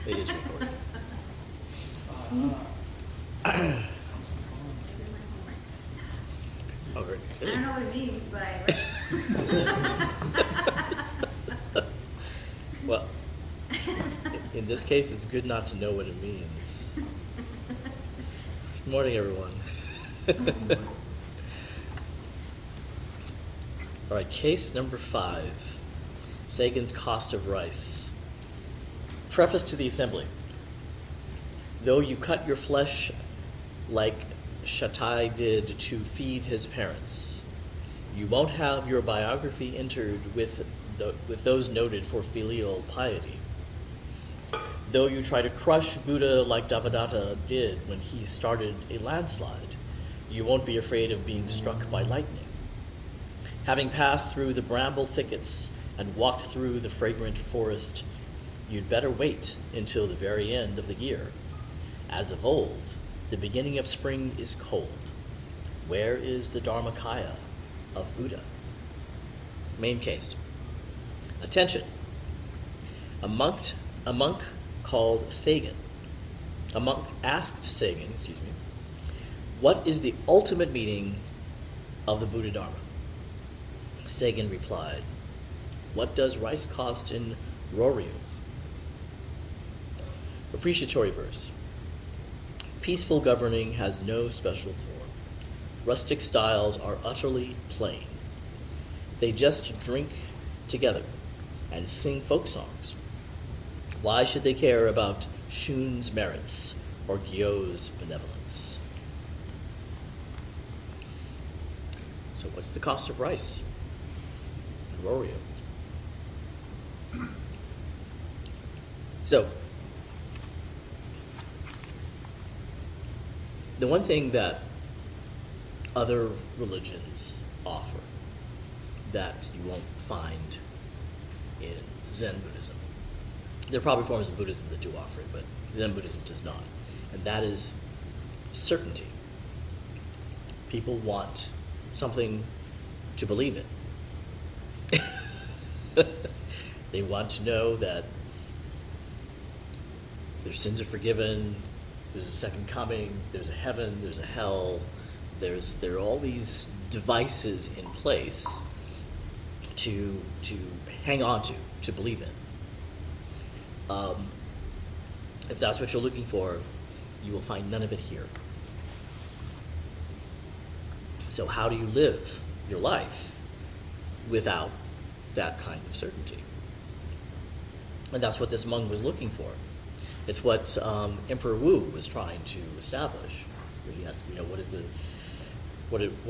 It is recorded. Oh, very I good. don't know what it means, but I Well, in this case, it's good not to know what it means. Good morning, everyone. All right, case number 5, Seigan's cost of rice. Preface to the assembly. Though you cut your flesh like Shatai did to feed his parents, you won't have your biography entered with those noted for filial piety. Though you try to crush Buddha like Devadatta did when he started a landslide, you won't be afraid of being struck by lightning. Having passed through the bramble thickets and walked through the fragrant forest, you'd better wait until the very end of the year. As of old, the beginning of spring is cold. Where is the Dharmakaya of Buddha? Main case. Attention. A monk called Seigan. A monk asked Seigan, what is the ultimate meaning of the Buddha Dharma? Seigan replied, what does rice cost in WaYu? Appreciatory verse. Peaceful governing has no special form. Rustic styles are utterly plain. They just drink together and sing folk songs. Why should they care about Shun's merits or Gyo's benevolence? So what's the cost of rice in WaYu? So the one thing that other religions offer that you won't find in Zen Buddhism, there are probably forms of Buddhism that do offer it, but Zen Buddhism does not, and that is certainty. People want something to believe in. They want to know that their sins are forgiven, there's a second coming, there's a heaven, there's a hell, there are all these devices in place to hang on to believe in. If that's what you're looking for, you will find none of it here. So how do you live your life without that kind of certainty? And that's what this monk was looking for. It's what Emperor Wu was trying to establish. He asked, what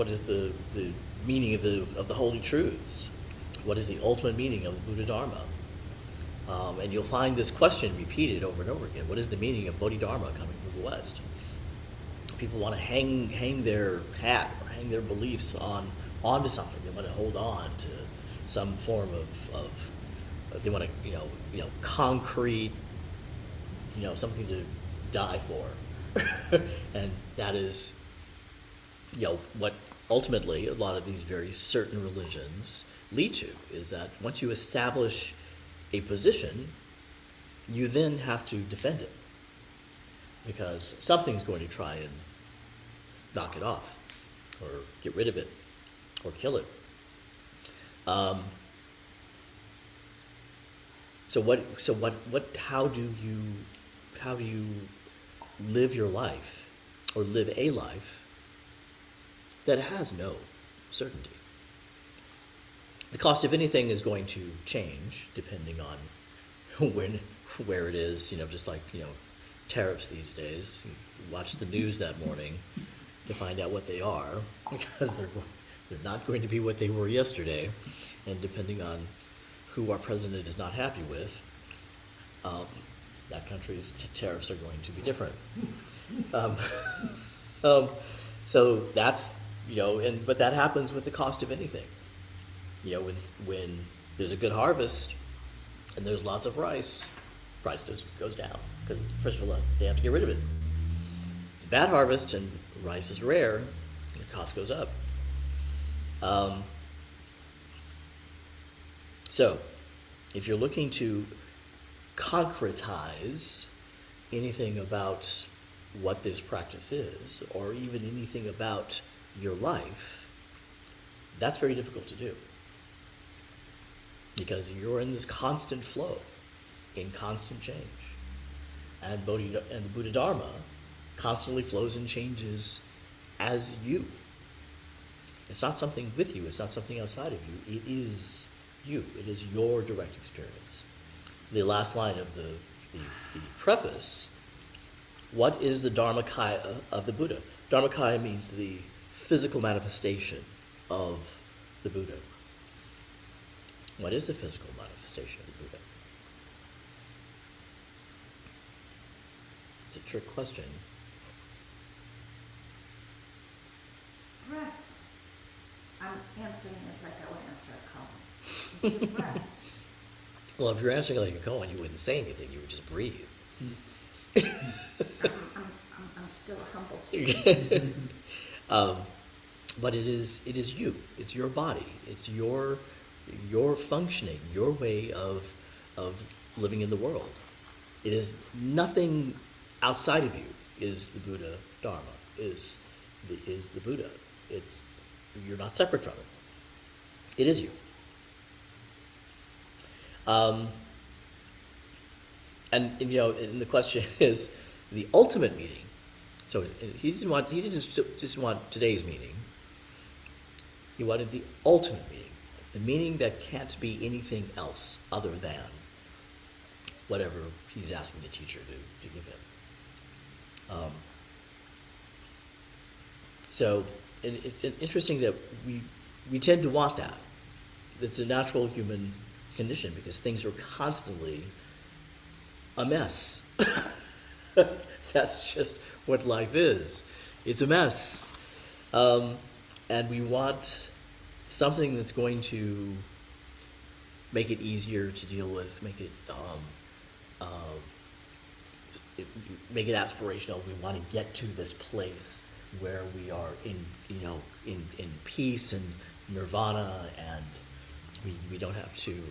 is the meaning of the holy truths? What is the ultimate meaning of the Buddha Dharma? And you'll find this question repeated over and over again. What is the meaning of Bodhidharma coming from the West? People want to hang their hat or hang their beliefs onto something. They want to hold on to some form of they want to concrete, something to die for. And that is what ultimately a lot of these very certain religions lead to, is that once you establish a position, you then have to defend it, because something's going to try and knock it off or get rid of it or kill it. How do you live your life, or live a life that has no certainty? The cost of anything is going to change depending on where it is, just like, tariffs these days. You watch the news that morning to find out what they are, because they're not going to be what they were yesterday. And depending on who our president is not happy with, that country's tariffs are going to be different. So that's, but that happens with the cost of anything. When there's a good harvest and there's lots of rice, price goes down, because first of all, they have to get rid of it. It's a bad harvest and rice is rare, the cost goes up. So if you're looking to concretize anything about what this practice is, or even anything about your life, that's very difficult to do. Because you're in this constant flow, in constant change. And the Buddha Dharma constantly flows and changes as you. It's not something with you, it's not something outside of you, it is you. It is your direct experience. The last line of the preface, what is the Dharmakaya of the Buddha? Dharmakaya means the physical manifestation of the Buddha. What is the physical manifestation of the Buddha? It's a trick question. Breath. I'm answering it like I would answer a koan. It's your breath. Well, if you're answering like a koan, you wouldn't say anything, you would just breathe. I'm still a humble student. But it is you. It's your body. It's your functioning, your way of living in the world. It is nothing outside of you is the Buddha Dharma, is the Buddha. You're not separate from it. It is you. And the question is the ultimate meaning. So he didn't just want today's meaning. He wanted the ultimate meaning, the meaning that can't be anything else other than whatever he's asking the teacher to give him. So it's interesting that we tend to want that. It's a natural human condition because things are constantly a mess. That's just what life is. It's a mess. And we want something that's going to make it easier to deal with, make it aspirational. We want to get to this place where we are in peace and nirvana, and we don't have to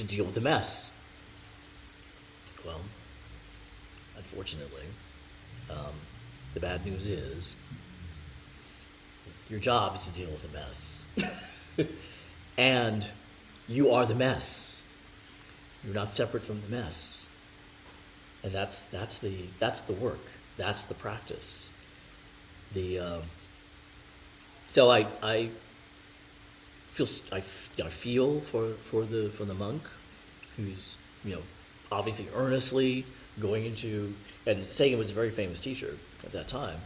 deal with the mess. Well, unfortunately, the bad news is your job is to deal with the mess. And you are the mess. You're not separate from the mess. And that's the work. That's the practice. So I feel for the monk who's obviously earnestly going into, and Seigan was a very famous teacher at that time.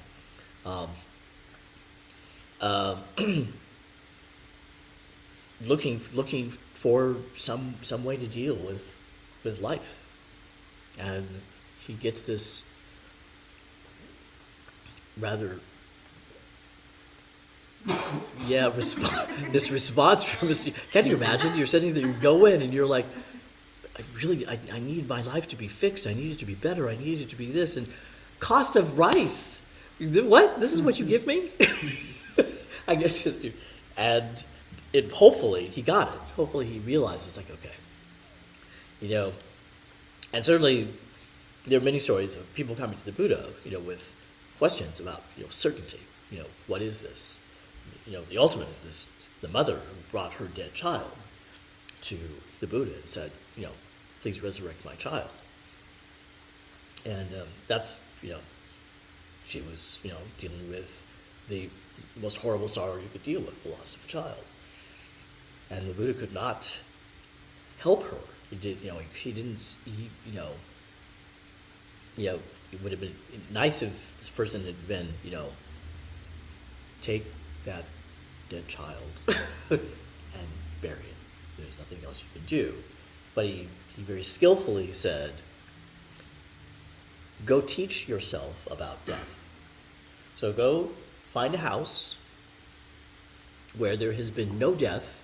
Looking for some way to deal with life, and he gets this rather this response from his. Can you imagine? You're sitting there, you go in, and you're like, I need my life to be fixed. I need it to be better. I need it to be this. And cost of rice. What? This is what you give me? I guess just to, and it. Hopefully he got it. Hopefully he realizes, like, okay, and certainly there are many stories of people coming to the Buddha, with questions about, certainty. What is this? The ultimate is this: the mother who brought her dead child to the Buddha and said, please resurrect my child. And that's, she was, dealing with the most horrible sorrow you could deal with, the loss of a child. And the Buddha could not help her. He did, it would have been nice if this person had been, take that dead child and bury it. There's nothing else you can do. But he very skillfully said, go teach yourself about death. So go find a house where there has been no death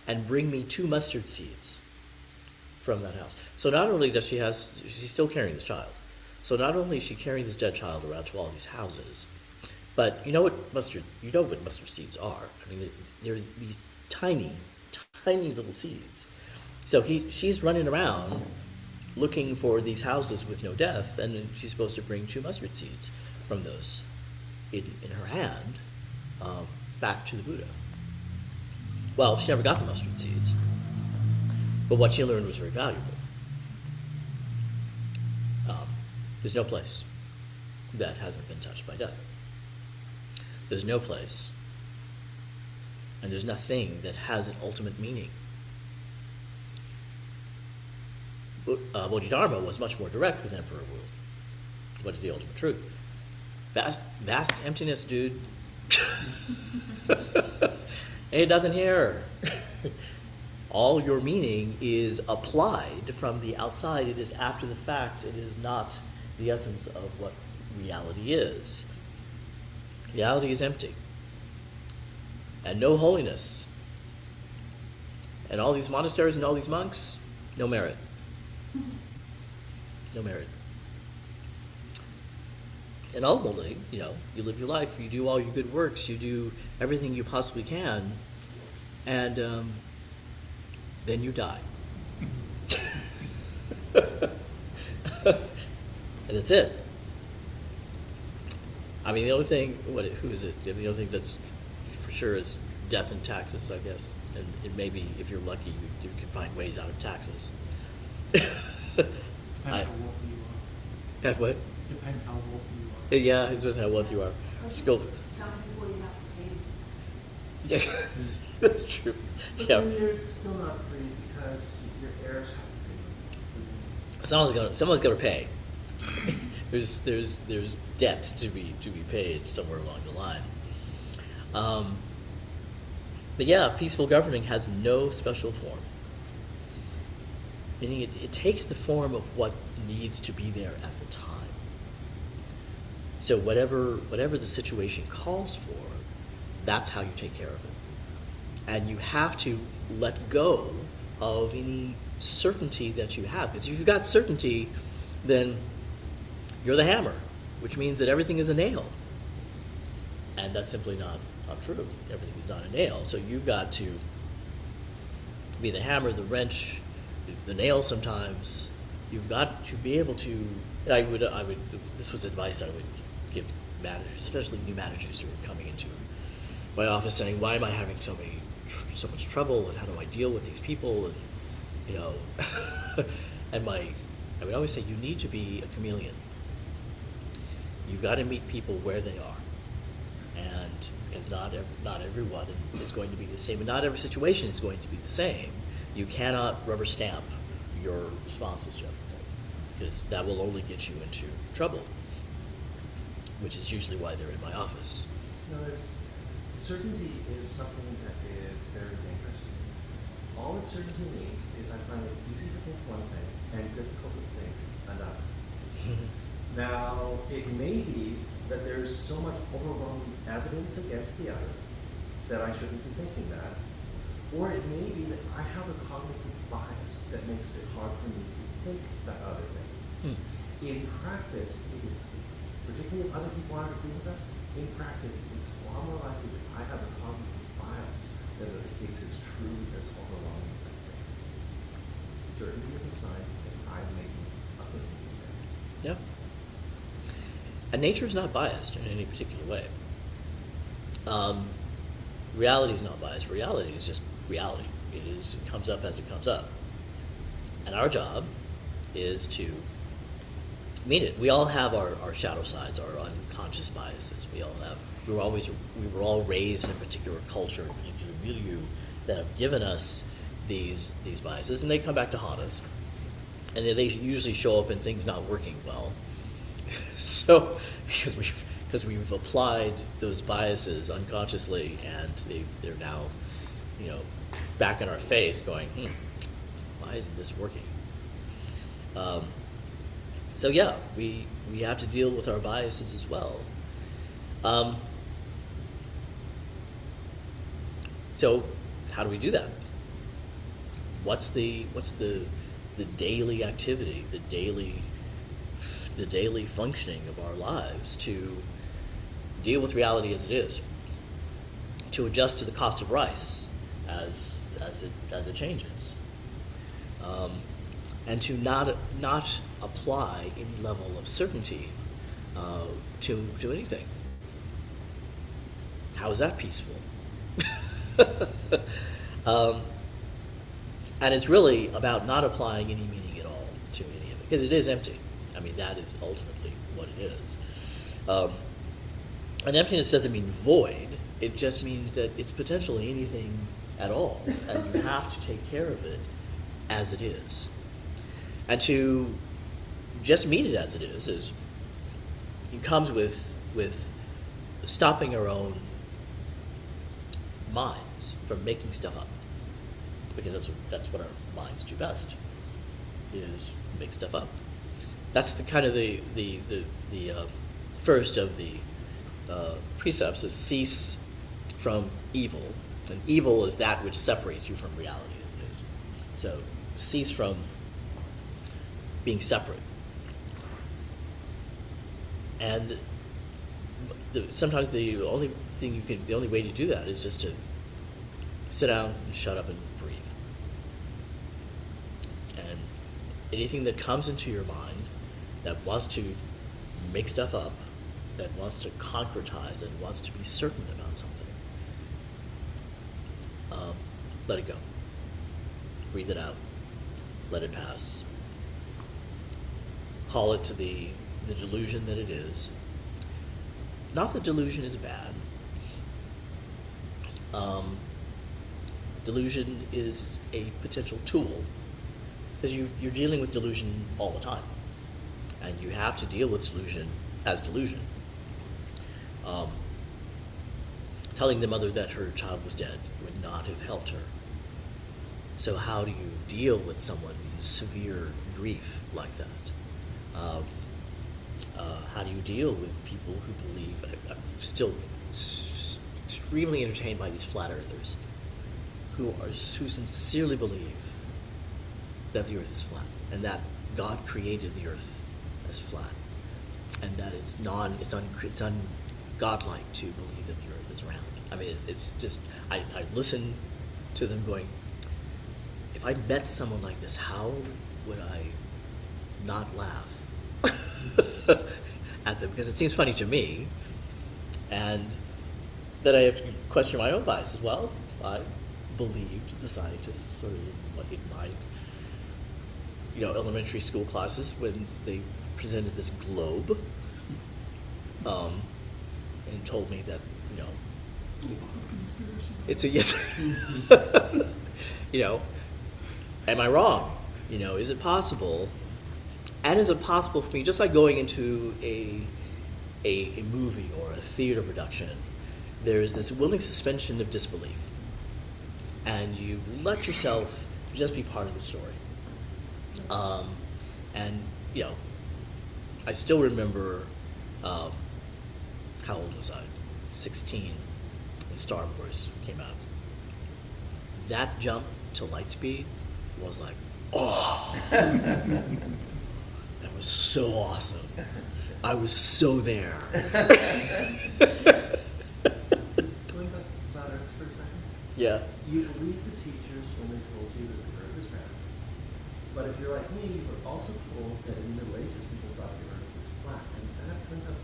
and bring me 2 mustard seeds from that house. So not only does she's still carrying this child. So not only is she carrying this dead child around to all these houses, but you know what mustard seeds are. I mean, they're these tiny, tiny little seeds. So she's running around looking for these houses with no death, and she's supposed to bring 2 mustard seeds from those in her hand back to the Buddha. Well, she never got the mustard seeds, but what she learned was very valuable. There's no place that hasn't been touched by death. There's no place, and there's nothing that has an ultimate meaning. Bodhidharma was much more direct with Emperor Wu. What is the ultimate truth? Vast emptiness, dude. Ain't nothing here. All your meaning is applied from the outside. It is after the fact. It is not the essence of what reality is. Reality is empty. And no holiness. And all these monasteries and all these monks, no merit. No merit. And ultimately, you live your life, you do all your good works, you do everything you possibly can, and then you die. And that's it. I mean, the only thing, who is it? The only thing that's for sure is death and taxes, I guess. And maybe, if you're lucky, you can find ways out of taxes. Depends how wealthy you are. What? Depends how wealthy you are. Yeah, it depends how wealthy you are. Still, Some before you have to pay. yeah, that's true. But Yeah, then you're still not free because your heirs have to pay. someone's going to pay. There's debt to be paid somewhere along the line. But yeah, peaceful governing has no special form. Meaning it takes the form of what needs to be there at the time. So whatever the situation calls for, that's how you take care of it. And you have to let go of any certainty that you have. Because if you've got certainty, then you're the hammer, which means that everything is a nail. And that's simply not true. Everything is not a nail. So you've got to be the hammer, the wrench, the nail sometimes. You've got to be able to, I would this was advice I would give managers, especially new managers who are coming into my office saying, why am I having so much trouble, and how do I deal with these people, and and I would always say, you need to be a chameleon. You've got to meet people where they are, and because not everyone is going to be the same, and not every situation is going to be the same. You cannot rubber stamp your responses to everything, because that will only get you into trouble, which is usually why they're in my office. Certainty is something that is very dangerous. All that certainty means is I find it easy to think one thing and difficult to think another. Now, it may be that there's so much overwhelming evidence against the other that I shouldn't be thinking that. Or it may be that I have a cognitive bias that makes it hard for me to think that other thing. In practice, it is, particularly if other people aren't agree with us, in practice, it's far more likely that I have a cognitive bias than that the case is truly as overwhelming as I think. Certainty is a sign that I'm making a big mistake. Yeah. And nature is not biased in any particular way. Reality is not biased. Reality is just reality. It comes up as it comes up. And our job is to meet it. We all have our shadow sides, our unconscious biases. We were all raised in a particular culture, a particular milieu that have given us these biases, and they come back to haunt us. And they usually show up in things not working well. So, because we've applied those biases unconsciously, and they're now, back in our face, going, why isn't this working? So yeah, we have to deal with our biases as well. So how do we do that? What's the daily activity, the daily functioning of our lives to deal with reality as it is, to adjust to the cost of rice as it changes? and to not apply any level of certainty to anything. How is that peaceful? And it's really about not applying any meaning at all to any of it, because it is empty. I mean, that is ultimately what it is. And emptiness doesn't mean void. It just means that it's potentially anything at all, and you have to take care of it as it is. And to just meet it as it is it comes with stopping our own minds from making stuff up, because that's what our minds do best, is make stuff up. That's the kind of the first of the precepts is cease from evil, and evil is that which separates you from reality as it is. So cease from being separate. And sometimes the only way to do that is just to sit down and shut up and breathe. And anything that comes into your mind that wants to make stuff up, that wants to concretize, that wants to be certain about something, let it go. Breathe it out. Let it pass. Call it to the delusion that it is. Not that delusion is bad. Delusion is a potential tool, because you're dealing with delusion all the time, and you have to deal with delusion as delusion. Telling the mother that her child was dead would not have helped her. So how do you deal with someone in severe grief like that? How do you deal with people who believe? I'm still extremely entertained by these flat earthers who sincerely believe that the earth is flat and that God created the earth as flat, and that it's ungodlike to believe that the earth is round. I mean, it's just I listen to them going, if I met someone like this, how would I not laugh at them? Because it seems funny to me, and then I have to question my own bias as well. I believed the scientists, sort of in my elementary school classes when they presented this globe, and told me that it's a yes. Am I wrong? Is it possible? And is it possible for me, just like going into a movie or a theater production, there's this willing suspension of disbelief, and you let yourself just be part of the story. And I still remember, how old was I? 16 when Star Wars came out. That jump to light speed was like, oh, that was so awesome. I was so there. Going back to flat Earth for a second. Yeah. You believe the teachers when they told you that the Earth is round. But if you're like me, you were also told that in the Middle Ages people thought the Earth was flat, and that turns out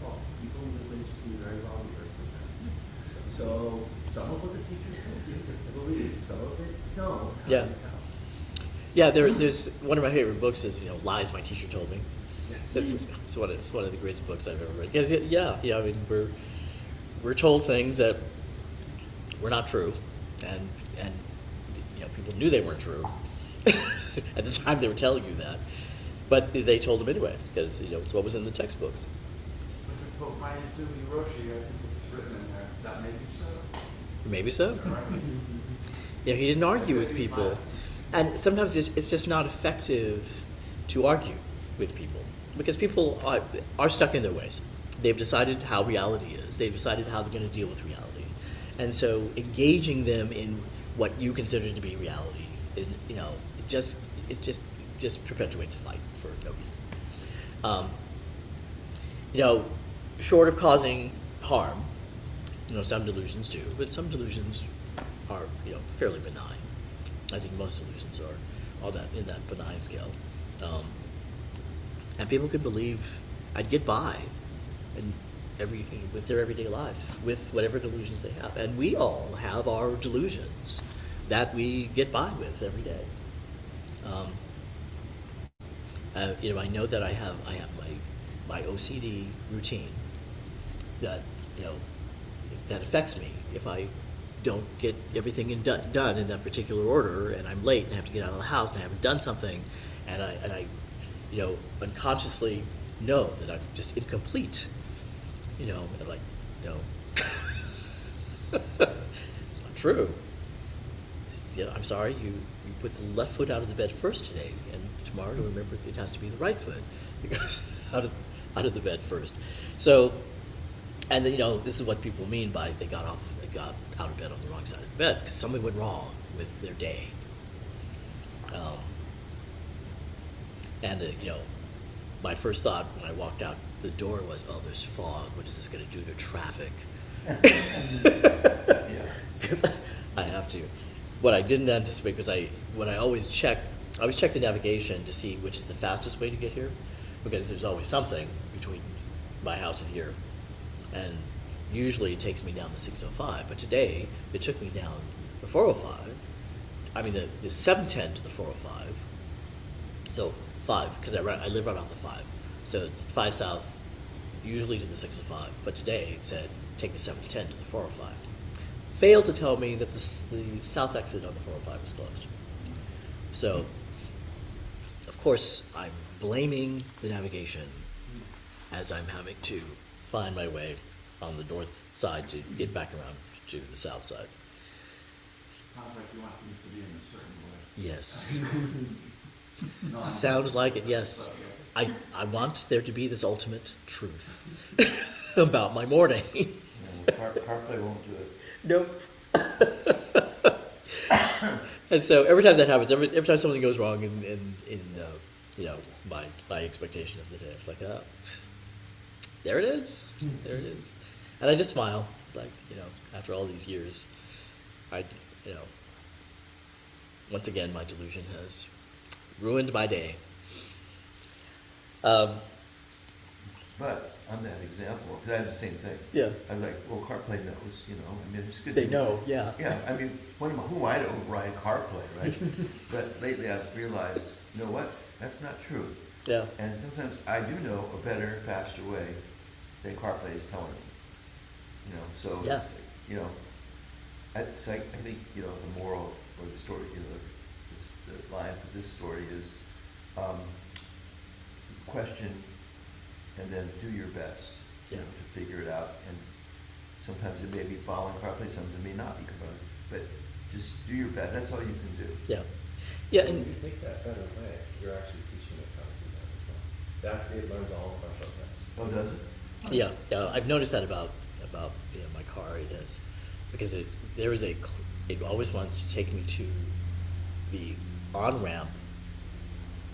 false. People in the Middle Ages knew very well the Earth was round. So some of what the teachers told you believe, some of it don't. Yeah. Yeah, there's one of my favorite books is Lies My Teacher Told Me. Yes. It's one of the greatest books I've ever read. Because I mean we're told things that were not true, and people knew they weren't true at the time they were telling you that, but they told them anyway because it's what was in the textbooks. But to quote Mayazumi Roshi, I think it's written in there that maybe so. Maybe so. Right? He didn't argue with people. And sometimes it's just not effective to argue with people because people are stuck in their ways. They've decided how reality is. They've decided how they're going to deal with reality. And so engaging them in what you consider to be reality is, it just perpetuates a fight for no reason. Short of causing harm, some delusions do, but some delusions are, fairly benign. I think most delusions are. all that in that benign scale, and people could believe I'd get by, and with their everyday life, with whatever delusions they have, and we all have our delusions that we get by with every day. I know that I have my OCD routine that that affects me if I don't get everything done in that particular order, and I'm late and I have to get out of the house and I haven't done something, and I unconsciously know that I'm just incomplete. And like, no, it's not true. I'm sorry, you put the left foot out of the bed first today, and tomorrow to remember it has to be the right foot because out of the bed first. So, and this is what people mean by they got out of bed on the wrong side of the bed because something went wrong with their day. My first thought when I walked out the door was, "Oh, there's fog. What is this going to do to traffic?" Because I have to. What I didn't anticipate, because I always check the navigation to see which is the fastest way to get here, because there's always something between my house and here, and usually it takes me down the 605. But today it took me down the 405. I mean the 710 to the 405. So 5, because I live right off the 5, so it's 5 south, usually to the 605. But today it said take the 710 to the 405. Failed to tell me that the south exit on the 405 was closed. So, of course, I'm blaming the navigation as I'm having to find my way on the north side to get back around to the south side. Sounds like you want things to be in a certain way. Yes. No, Sounds like it, yes. I want there to be this ultimate truth about my morning. CarPlay won't do it. Nope. And so every time that happens, every time something goes wrong in my expectation of the day, it's like, oh, there it is, and I just smile. It's like, after all these years, once again my delusion has ruined my day. But on that example, because I had the same thing. Yeah. I was like, well, CarPlay knows, I mean, it's good. They know, yeah. Yeah, I mean, who am I to override CarPlay, right? But lately I've realized, you know what? That's not true. Yeah. And sometimes I do know a better, faster way than CarPlay is telling me. So Yeah. it's like, I think, the moral or the story, the line for this story is question and then do your best to figure it out. And sometimes it may be following CarPlay, sometimes it may not be following, but just do your best. That's all you can do. Yeah. Yeah. When And you take that better way, you're actually teaching it how to do that as well. That it learns all of our shortcuts. Oh, does it? yeah, I've noticed that about my car. It is because it always wants to take me to the on ramp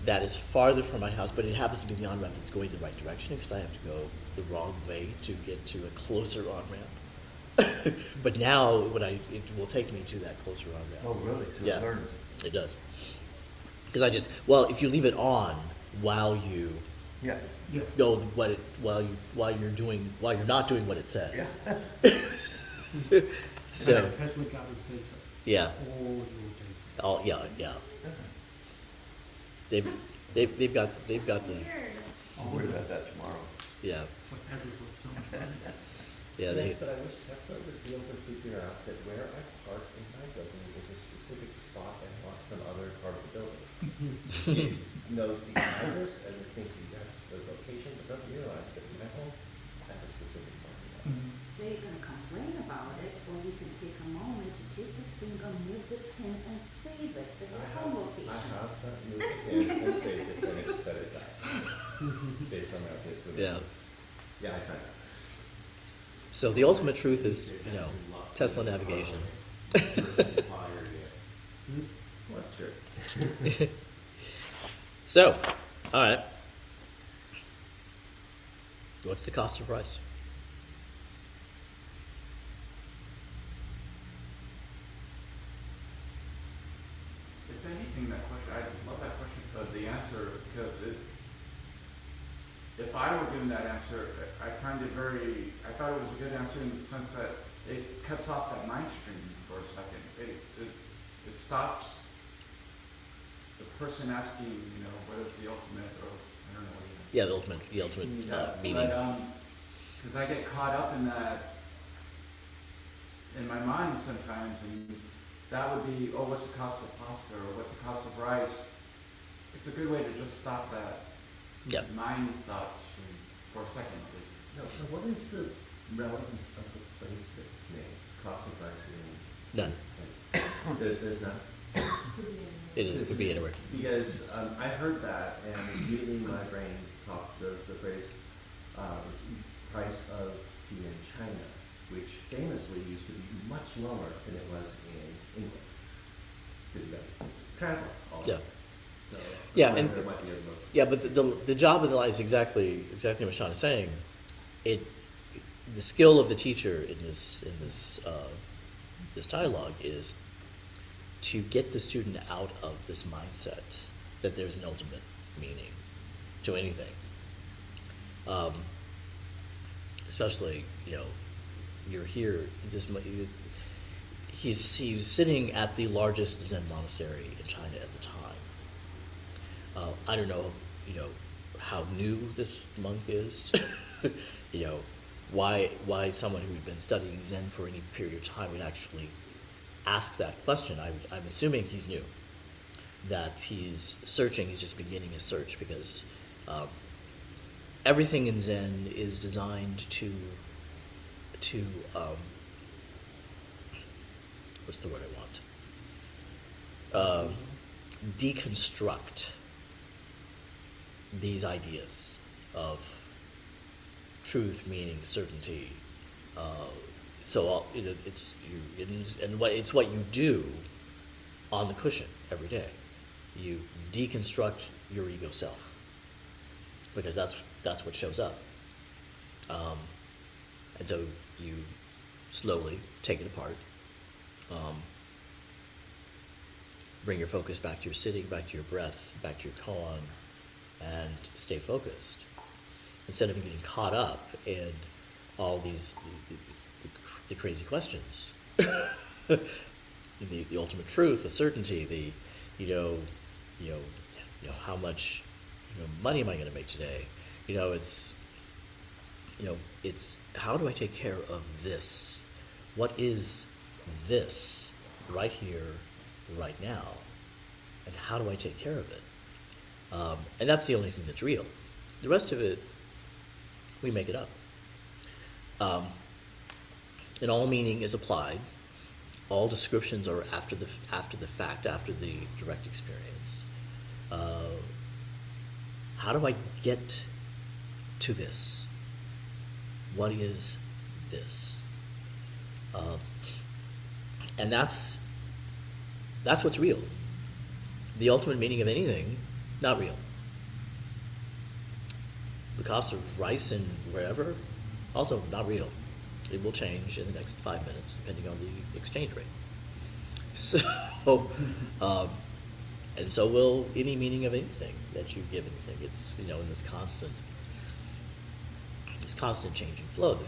that is farther from my house, but it happens to be the on ramp that's going the right direction because I have to go the wrong way to get to a closer on ramp. But now it will take me to that closer on ramp. Oh, really? So Yeah. it learned. It does. Because if you leave it on while you Yeah. Yeah. go while you're not doing what it says. Yeah. So Tesla gathers data. yeah. All your data. Oh yeah. They've got the I'll worry about that tomorrow. yeah. That's why Tesla's worth so much money. Yeah, Yes, but I wish Tesla would be able to figure out that where I park in my building is a specific spot and not some other part of the building. It knows the address and it thinks the location, but doesn't realize that my home had a specific parking lot. So you can complain about it, or you can take a moment to take your finger, move the pin, and save it as your home location. I have moved the pin and saved it and it set it back based on that bit. Yeah. Yeah, I tried. So the ultimate truth is, Tesla navigation. Well, that's true. So, all right. What's the cost of rice? If anything, that question, if I were given that answer, I find it very, I thought it was a good answer in the sense that it cuts off that mind stream for a second. It stops the person asking, you know, what is the ultimate, or I don't know what he is. Yeah, the ultimate meaning. Because I get caught up in that in my mind sometimes, and that would be, oh, what's the cost of pasta, or what's the cost of rice? It's a good way to just stop that mind thought stream for a second, at least. Now, what is the relevance of the place that's named? Cost of rice in None. There's none. It could be anywhere. Because I heard that, and immediately my brain popped the phrase price of tea in China, which famously used to be much lower than it was in England. Because you got travel all Yeah. So Yeah, and there might be a look. yeah, but the job of the lie is exactly what Sean is saying. The skill of the teacher in this dialogue is to get the student out of this mindset that there's an ultimate meaning to anything. Especially, you know, you're here. He's sitting at the largest Zen monastery in China at the time. I don't know, you know, how new this monk is. You know, why someone who had been studying Zen for any period of time would actually ask that question. I'm assuming he's new, that he's searching. He's just beginning his search, because everything in Zen is designed to what's the word I want? Deconstruct these ideas of truth, meaning, certainty. So it's what you do on the cushion every day. You deconstruct your ego self, because that's what shows up. And so you slowly take it apart. Bring your focus back to your sitting, back to your breath, back to your koan, and stay focused. Instead of getting caught up in all these the crazy questions, the ultimate truth, the certainty, how much money am I going to make today? It's how do I take care of this? What is this right here, right now? And how do I take care of it? And that's the only thing that's real. The rest of it, we make it up. And all meaning is applied. All descriptions are after the fact, after the direct experience. How do I get to this? What is this? And that's what's real. The ultimate meaning of anything, not real. The cost of rice and wherever, also not real. It will change in the next 5 minutes depending on the exchange rate. So, and so will any meaning of anything that you give anything. It's in this constant changing flow. This